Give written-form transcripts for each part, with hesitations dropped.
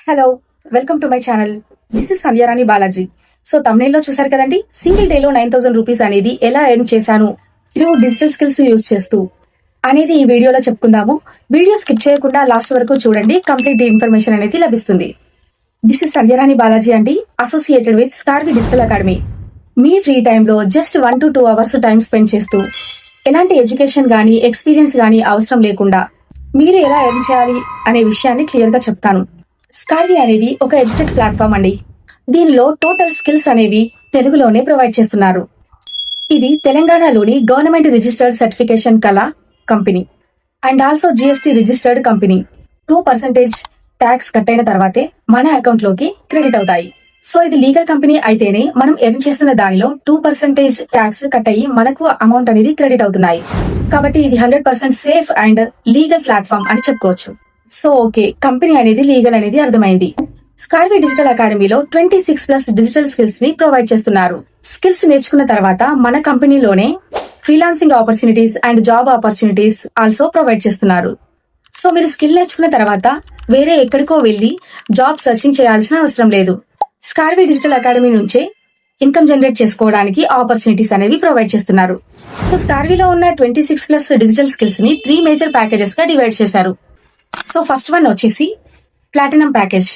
Hello, welcome to my channel. This is Sandhyarani Balaji. So తమ్నైల్లో చూసారు కదండి, సింగిల్ డేలో 9,000 రూపీస్ అనేది ఎలా ఎర్న్ చేశాను త్రూ డిజిటల్ స్కిల్స్ యూజ్ చేస్తూ అనేది ఈ వీడియోలో చెప్పుకుందాము. వీడియో స్కిప్ చేయకుండా లాస్ట్ వరకు చూడండి, కంప్లీట్ ఇన్ఫర్మేషన్ అనేది లభిస్తుంది. దిస్ ఇస్ సంధ్యారాణి బాలాజీ అండి, associated with Scarvi digital academy. మీ ఫ్రీ టైంలో just 1 to 2 hours time spend చేస్తూ ఎలాంటి ఎడ్యుకేషన్ గానీ ఎక్స్పీరియన్స్ గానీ అవసరం లేకుండా మీరు ఎలా ఎర్న్ చేయాలి అనే విషయాన్ని క్లియర్ గా చెప్తాను. స్కార్వి అనేది ఒక ఎడ్యుటెక్ ప్లాట్ఫామ్ అండి. దీనిలో టోటల్ స్కిల్స్ అనేవి తెలుగులోనే ప్రొవైడ్ చేస్తున్నారు. ఇది తెలంగాణలోని గవర్నమెంట్ రిజిస్టర్డ్ సర్టిఫికేషన్ కల company and also GST registered company. 2% tax cut అయిన తర్వాతే మన అకౌంట్ లోకి క్రెడిట్ అవుతాయి. సో ఇది లీగల్ కంపెనీ అయితేనే మనం ఎర్న్ చేస్తున్న దానిలో 2% ట్యాక్స్ కట్ అయ్యి మనకు అమౌంట్ అనేది క్రెడిట్ అవుతున్నాయి. కాబట్టి ఇది 100% సేఫ్ అండ్ లీగల్ ప్లాట్ఫామ్ అని చెప్పుకోవచ్చు. సో ఓకే, కంపెనీ అనేది లీగల్ అనేది అర్థమైంది. స్కార్వి డిజిటల్ అకాడమీలో 26+ డిజిటల్ స్కిల్స్ ని ప్రొవైడ్ చేస్తున్నారు. స్కిల్స్ నేర్చుకున్న తర్వాత మన కంపెనీలోనే freelancing opportunities and job opportunities also provide చేస్తున్నారు. సో మీరు స్కిల్ నేర్చుకున్న తర్వాత వేరే ఎక్కడికో వెళ్లి జాబ్ సర్చింగ్ చేయాల్సిన అవసరం లేదు. స్కార్వి డిజిటల్ అకాడమీ నుంచే ఇన్కమ్ జనరేట్ చేసుకోవడానికి ఆపర్చునిటీస్ అనేవి ప్రొవైడ్ చేస్తున్నారు. సో స్కార్విలో ఉన్న 26+ డిజిటల్ స్కిల్స్ ని 3 మేజర్ ప్యాకేజెస్ గా డివైడ్ చేశారు. సో ఫస్ట్ వన్ వచ్చేసి ప్లాటినం ప్యాకేజ్.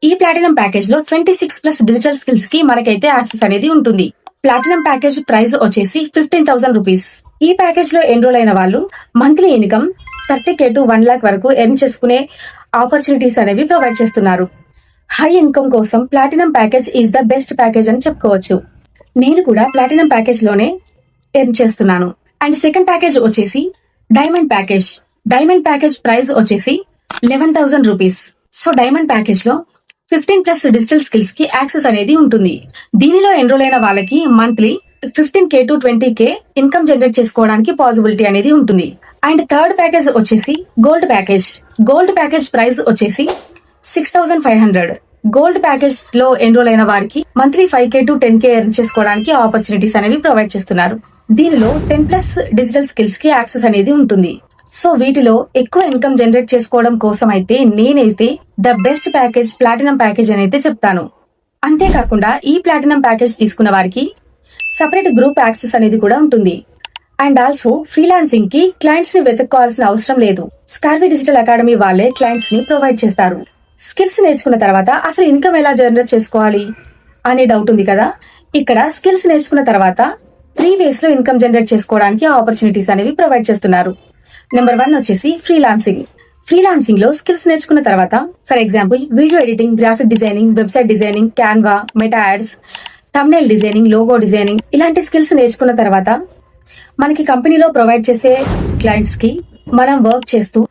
ఈ ప్లాటినం ప్యాకేజ్ లో 26+ డిజిటల్ స్కిల్స్ కి మనకైతే యాక్సెస్ అనేది ఉంటుంది. ప్లాటినం ప్యాకేజ్ ప్రైస్ వచ్చేసి 15,000 రూపీస్. ఈ ప్యాకేజ్ లో ఎన్రోల్ అయిన వాళ్ళు monthly income 30K to 1 lakh వరకు ఎర్న్ చేసుకునే ఆపర్చునిటీస్ అనేవి ప్రొవైడ్ చేస్తున్నారు. హై ఇన్కమ్ కోసం platinum package is the best package అని చెప్పుకోవచ్చు. నేను కూడా ప్లాటినం ప్యాకేజ్ లోనే ఎర్న్ చేస్తున్నాను. అండ్ సెకండ్ ప్యాకేజ్ వచ్చేసి diamond package. Diamond package price వచ్చేసి 11,000 రూపీస్. సో డైమండ్ ప్యాకేజ్ లో 15+ డిజిటల్ స్కిల్స్ కి యాక్సెస్ అనేది ఉంటుంది. దీనిలో ఎన్రోల్ అయిన వాళ్ళకి monthly 15K to 20K income generate చేసుకోవడానికి పాసిబిలిటీ అనేది ఉంటుంది. అండ్ థర్డ్ ప్యాకేజ్ వచ్చేసి gold package. Gold package price వచ్చేసి 6,500. గోల్డ్ ప్యాకేజ్ లో ఎన్రోల్ అయిన వారికి monthly 5K to 10K earn చేసుకోవడానికి ఆపర్చునిటీస్ అనేవి ప్రొవైడ్ చేస్తున్నారు. దీనిలో 10+ డిజిటల్ స్కిల్స్ కి యాక్సెస్ అనేది ఉంటుంది. సో వీటిలో ఎక్కువ ఇన్కమ్ జనరేట్ చేసుకోవడం కోసం అయితే నేనైతే the best package platinum package అని అయితే చెప్తాను. అంతేకాకుండా ఈ ప్లాటినం ప్యాకేజ్ తీసుకున్న వారికి సపరేట్ గ్రూప్ యాక్సెస్ అనేది కూడా ఉంటుంది. అండ్ ఆల్సో ఫ్రీలాన్సింగ్ కి క్లయింట్స్ ని వెతుక్కోవాల్సిన అవసరం లేదు. స్కార్వి డిజిటల్ అకాడమీ వాళ్ళే క్లయింట్స్ ని ప్రొవైడ్ చేస్తారు. స్కిల్స్ నేర్చుకున్న తర్వాత అసలు ఇన్కమ్ ఎలా జనరేట్ చేసుకోవాలి అనే డౌట్ ఉంది కదా. ఇక్కడ స్కిల్స్ నేర్చుకున్న తర్వాత 3 ways లో ఇన్కమ్ జనరేట్ చేసుకోవడానికి ఆపర్చునిటీస్ అనేవి ప్రొవైడ్ చేస్తున్నారు. నెంబర్ 1 వచ్చేసి ఫ్రీలాన్సింగ్. ఫ్రీలాన్సింగ్ లో స్కిల్స్ నేర్చుకున్న తర్వాత for example video editing, graphic designing, website designing, Canva, meta ads, thumbnail designing, logo designing ఇలాంటి స్కిల్స్ నేర్చుకున్న తర్వాత మనకి కంపెనీలో ప్రొవైడ్ చేసే క్లయింట్స్ కి మనం వర్క్ చేస్తూ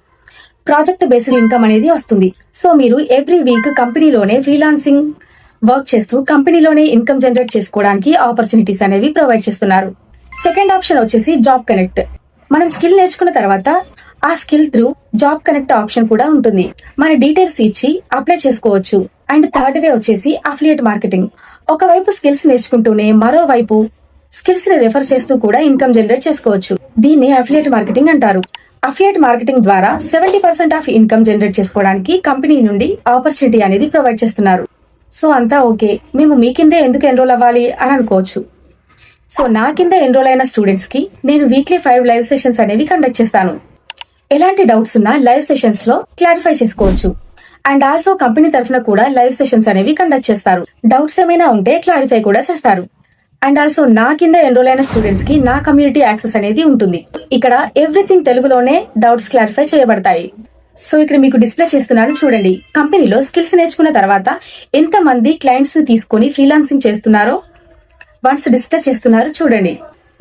ప్రాజెక్ట్ బేస్డ్ ఇన్కమ్ అనేది వస్తుంది. సో మీరు ఎవ్రీ వీక్ కంపెనీలోనే ఫ్రీలాన్సింగ్ వర్క్ చేస్తూ కంపెనీలోనే ఇన్కమ్ జనరేట్ చేసుకోవడానికి ఆపర్చునిటీస్ అనేవి ప్రొవైడ్ చేస్తున్నారు. సెకండ్ ఆప్షన్ వచ్చేసి జాబ్ కనెక్ట్. మనం స్కిల్ నేర్చుకున్న తర్వాత ఆ skill through job connect option కూడా ఉంటుంది. మన డీటెయిల్స్ ఇచ్చి అప్లై చేసుకోవచ్చు. అండ్ థర్డ్ వే వచ్చేసి అఫిలియేట్ మార్కెటింగ్. ఒకవైపు స్కిల్స్ నేర్చుకుంటూనే మరోవైపు స్కిల్స్ ని రెఫర్ చేస్తూ కూడా ఇన్కమ్ జనరేట్ చేసుకోవచ్చు. దీన్ని అఫిలియేట్ మార్కెటింగ్ అంటారు. అఫిలియేట్ మార్కెటింగ్ ద్వారా 70% ఆఫ్ ఇన్కమ్ జనరేట్ చేసుకోవడానికి కంపెనీ నుండి ఆపర్చునిటీ అనేది ప్రొవైడ్ చేస్తున్నారు. సో అంతా ఓకే, మేము మీ కిందే ఎందుకు ఎన్రోల్ అవ్వాలి అని అనుకోవచ్చు. సో నా కింద ఎన్రోల్ అయిన స్టూడెంట్స్ కి నేను వీక్లీ 5 లైవ్ సెషన్స్ అనేవి కండక్ట్ చేస్తాను. ఎలాంటి డౌట్స్ ఉన్నా లైవ్ సెషన్స్ లో క్లారిఫై చేసుకోవచ్చు. అండ్ ఆల్సో కంపెనీ తరఫున కూడా లైవ్ సెషన్స్ అనేవి కండక్ట్ చేస్తారు. డౌట్స్ ఏమైనా ఉంటే క్లారిఫై కూడా చేస్తారు. అండ్ ఆల్సో నా కింద ఎన్రోల్ అయిన స్టూడెంట్స్ కి నా కమ్యూనిటీ యాక్సెస్ అనేది ఉంటుంది. ఇక్కడ ఎవ్రీథింగ్ తెలుగులోనే డౌట్స్ క్లారిఫై చేయబడతాయి. సో ఇక్కడ మీకు డిస్ప్లే చేస్తున్నాను చూడండి. కంపెనీలో స్కిల్స్ నేర్చుకున్న తర్వాత ఎంత మంది క్లయింట్స్ తీసుకొని ఫ్రీలాన్సింగ్ చేస్తున్నారో వన్స్ డిస్ప్లే చేస్తున్నారు చూడండి.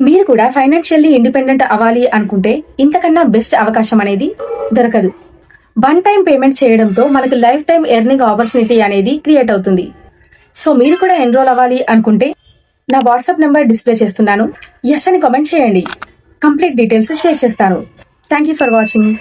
మీరు కూడా ఫైనాన్షియల్లీ ఇండిపెండెంట్ అవ్వాలి అనుకుంటే ఇంతకన్నా బెస్ట్ అవకాశం అనేది దొరకదు. 1 time పేమెంట్ చేయడంతో మనకు లైఫ్ టైం ఎర్నింగ్ ఆపర్చునిటీ అనేది క్రియేట్ అవుతుంది. సో మీరు కూడా ఎన్రోల్ అవ్వాలి అనుకుంటే నా వాట్సాప్ నెంబర్ డిస్ప్లే చేస్తున్నాను. ఎస్ అని కామెంట్ చేయండి. కంప్లీట్ డీటెయిల్స్ షేర్ చేస్తాను. Thank you for watching.